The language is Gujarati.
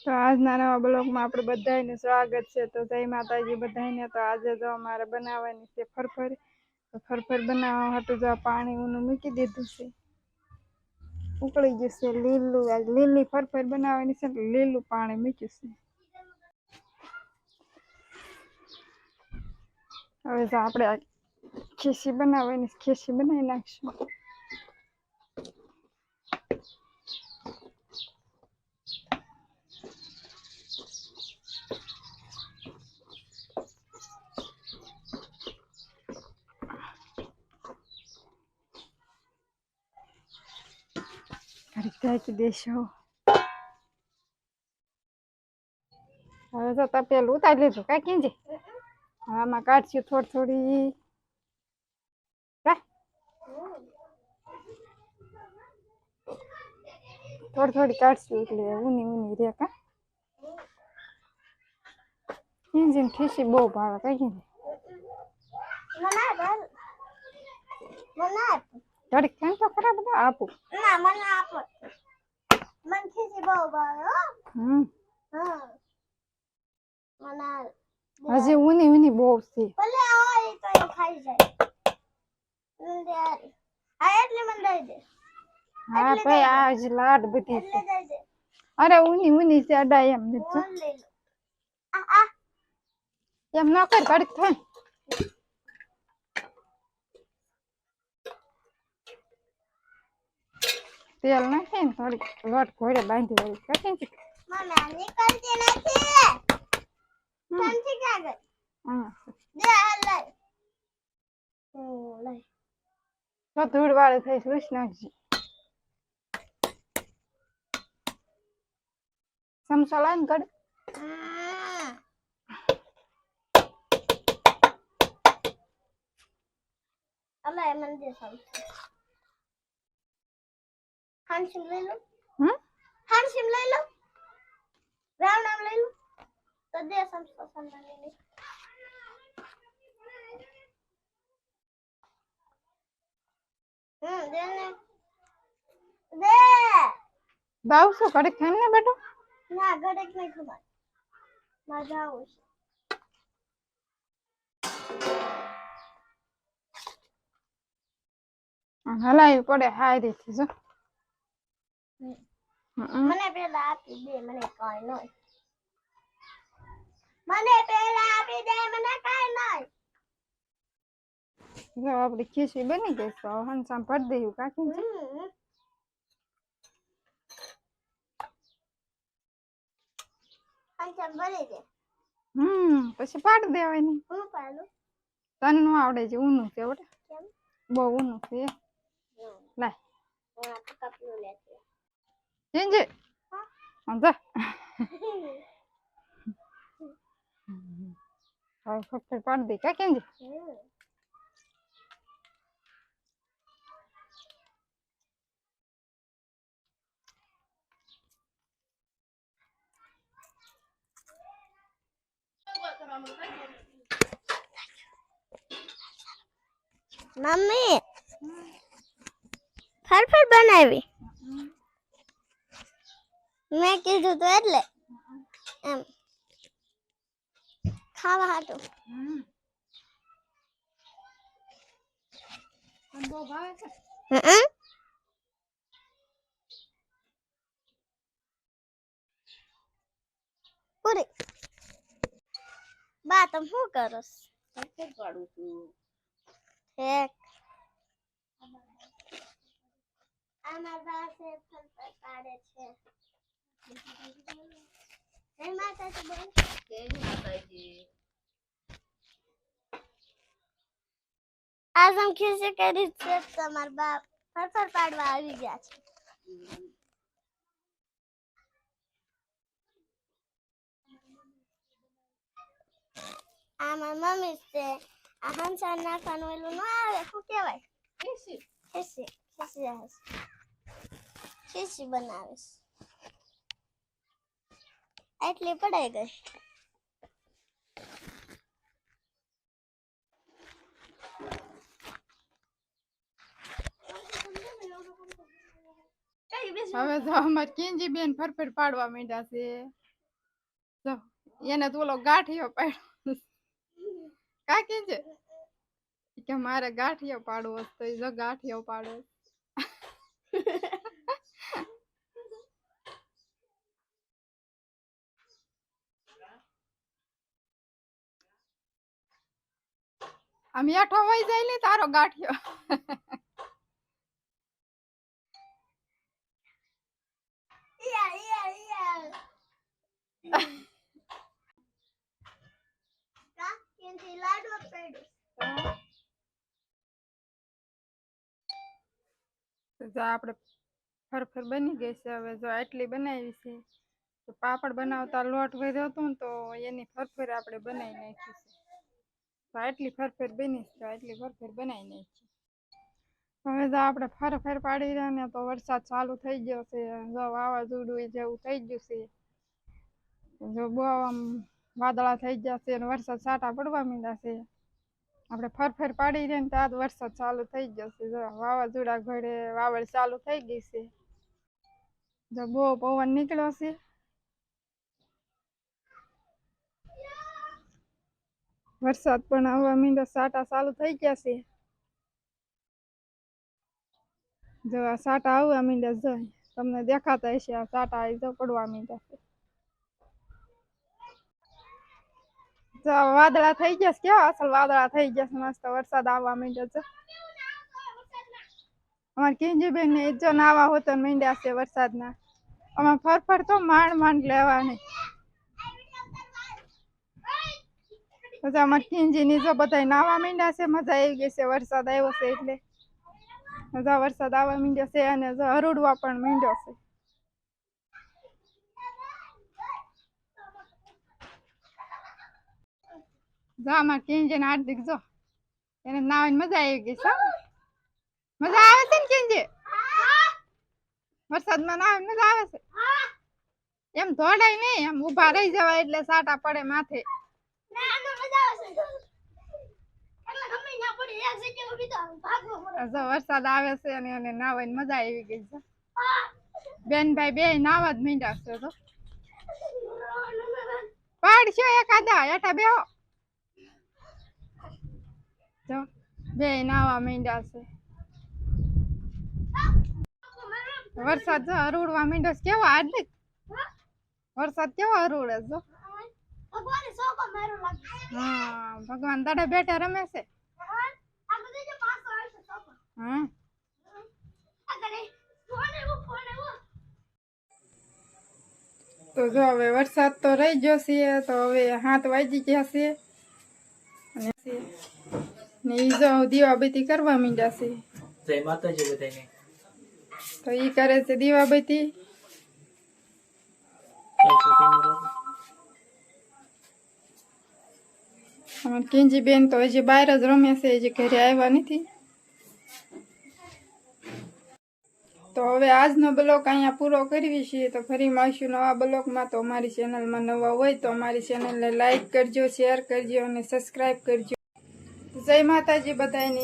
તો આજના નવા બ્લોગમાં આપણે બધાયનું સ્વાગત છે। તો જય માતાજી બધાયને। તો આજે જો અમારે બનાવવાની છે ફરફર। તો ફરફર બનાવવા માટે જો પાણી ઊનું મૂકી દીધું છે, ઉકળી જશે લીલું। આજ લીલી ફરફર બનાવવાની છે એટલે લીલું પાણી મૂક્યું છે। હવે તો આપણે ખીસી બનાવવાની, ખીસી બનાવી નાખશું। ઢાંકી દેશું। હવે તો તપેલું ઉતારી લીધું કાંઈ કીંજી। આમાં કાઢશું થોડી થોડી, થોડી થોડી કાઢશું એટલે ઊની ઊની રે। કા કીંજી ને ખીસી બહુ ભાવે કાંઈ કીંજી। ઘડીક ખાઈને તો ખરા બધા આપું ના મને આપો, મને ખીસી બહુ ભાવે હો। મને હજી ઊની ઊની બહુ છે। ભલે હોય તો એ ખાઈ જાય। હા એટલે મને દઈ દે। હા ભાઈ આ જ લાડ બધી છે। અરે ઊની ઊની છે અડાય એમ નથી એમ ન કર ઘડીક થાય। તેલ નાખી ને થોડીક લોટ ઘોડે બાંધી દઈશ કાંઈ મમ્મી નીકળતી નથી સમજી કાગળ હા દે હાલ લઈ લઈ તો ધૂળ વાળી થઈ લૂસ નાખજી। સમસા લાઈન કડ અલા મને દે સમસા। હાંસીમ લઈ લો, હાંસીમ લઈ લો, રામ નામ લઈ લો તો દે સમસા સંભાળ લે। દે ને દે દાવ શું ઘડીક ખાઈને ને બેટો ના ઘડીક નહીં ખવાય મજા આવશે। હલાવી પડે હારી થી જો મને પેલા આપી દે મને કાઈ નઈ મને પેલા આપી દે મને કાઈ નઈ। જો આપણી ખીચડી બની ગઈ તો હંસામ ભરી દઈએ કાકી હંસામ ભરી દે પછી પાડી દેવાની। હું પાડું તને નો આવડે છે ઊનું છે ઓટે કેમ બહુ ઊનું છે લાય હું આ કપનું લેતી જીંજી હા જા હવે ફક્ત પાડી દે કા કેંજી મમ્મી ફરફર બનાવી મેં કીધું તો એટલે એમ ખાવા હાટું બહુ ભાવે છે પૂરી બા તમે શું કરો ફરફર પાડું છું ઠેક આમાં પાસે ફરફર પાડે છે। જય માતાજી બોલ જય માતાજી। આજ हम खीसी કરી છે તમાર બાપ ફરફર પાડવા આવી ગયા છે। આ મારી મમ્મી છે આ હંસા નાખવાનું એલું ન આવે શું કહેવાય ખીસી ખીસી ખીસી આવે ખીસી બનાવીશ એટલી પડાઈ ગઈ। હવે તો અમાર કિંજી બેન ફરફર પાડવા માંડ્યા છે। જો એને તો ઓલો ગાંઠિયો પાડ્યો કાકી છે કે મારે ગાંઠિયો પાડવો તો જો ગાંઠિયો પાડો આમ હેઠો વહી જાય ને તારો ગાંઠિયો જો આપણે ફરફર બની ગઈ છે હવે જો આટલી બનાવી છે તો પાપડ બનાવતા લોટ વધ્યો હતો ને તો એની ફરફર આપણે બનાવી નાખી છે તો આટલી ફરફર બની છે આટલી ફરફર બનાવી નાખી હવે જો આપણે ફરફર પાડી રહ્યા ને તો વરસાદ ચાલુ થઈ ગયો છે જો વાવાઝોડું જેવું થઈ ગયું છે જો બહુ આમ વાદળા થઈ ગયા છે અને વરસાદ છાંટા પડવા માંડ્યા છે આપણે ફરફર પાડી રહ્યા ને ત્યાં વરસાદ ચાલુ થઈ ગયો છે જો વાવાઝોડા ઘડે વાવડ ચાલુ થઈ ગઈ છે જો બહુ પવન નીકળ્યો છે વરસાદ પણ આવવા માંડ્યો છાંટા ચાલુ થઈ ગયા છે જો આ છાંટા આવવા માંડ્યા જો તમને દેખાતા હશે આ છાંટા જો પડવા માંડ્યા છે જો વાદળા થઈ ગયા છે કેવા અસલ વાદળા થઈ ગયા છે મસ્ત વરસાદ આવવા માંડ્યો છે અમારે કિંજીબેન ને જો નાવા હોતો માંડ્યા છે વરસાદના અમારે ફરફર તો માંડ માંડ લેવાની પછી અમારે કિંજી ની જો બધા નાવા માંડ્યા છે મજા આવી ગઈ છે વરસાદ આવ્યો છે એટલે મજા વરસાદ આવવા માંડ્યો છે અને જો હરુડવા પણ માંડ્યો છે જો અમારે કિંજી ને હાર્દિક જો એને નાવાની મજા આવી ગઈ છે મજા આવે છે ને કિંજી વરસાદમાં નાવાની મજા આવે છે એમ ધોડાય નહીં એમ ઉભા રહી જવાય એટલે સાટા પડે માથે વરસાદ આવે છે અને એને નાવાની મજા આવી ગઈ છે બેન ભાઈ બે નાવા જ મીંડા છે તો પાડશો એકાદા હેઠા બેહો જો બે નાવા મીંડા છે વરસાદ જો હરુડવા મીંડો કેવો હાર્દિક વરસાદ કેવો હરુડે જો હા ભગવાન દાડે બેઠા રમે છે હા તો જો હવે વરસાદ તો રહી ગયો છે તો હવે 7 વાગી ગયા છે અને ને ઈ જો દીવાબત્તી કરવા માંડ્યા છે જય માતાજી બધાને તો ઈ કરે છે દીવાબત્તી અમાર કિંજી બેન તો હજી બહાર જ રમે છે હજી ઘરે આવ્યા નથી તો હવે આજનો બ્લોગ અહીંયા પૂરો કરવી છીએ તો ફરી મળીશું નવા બ્લોગમાં તો અમારી ચેનલમાં નવા હોય તો અમારી ચેનલને લાઈક કરજો શેર કરજો અને સબસ્ક્રાઈબ કરજો જય માતાજી બધાને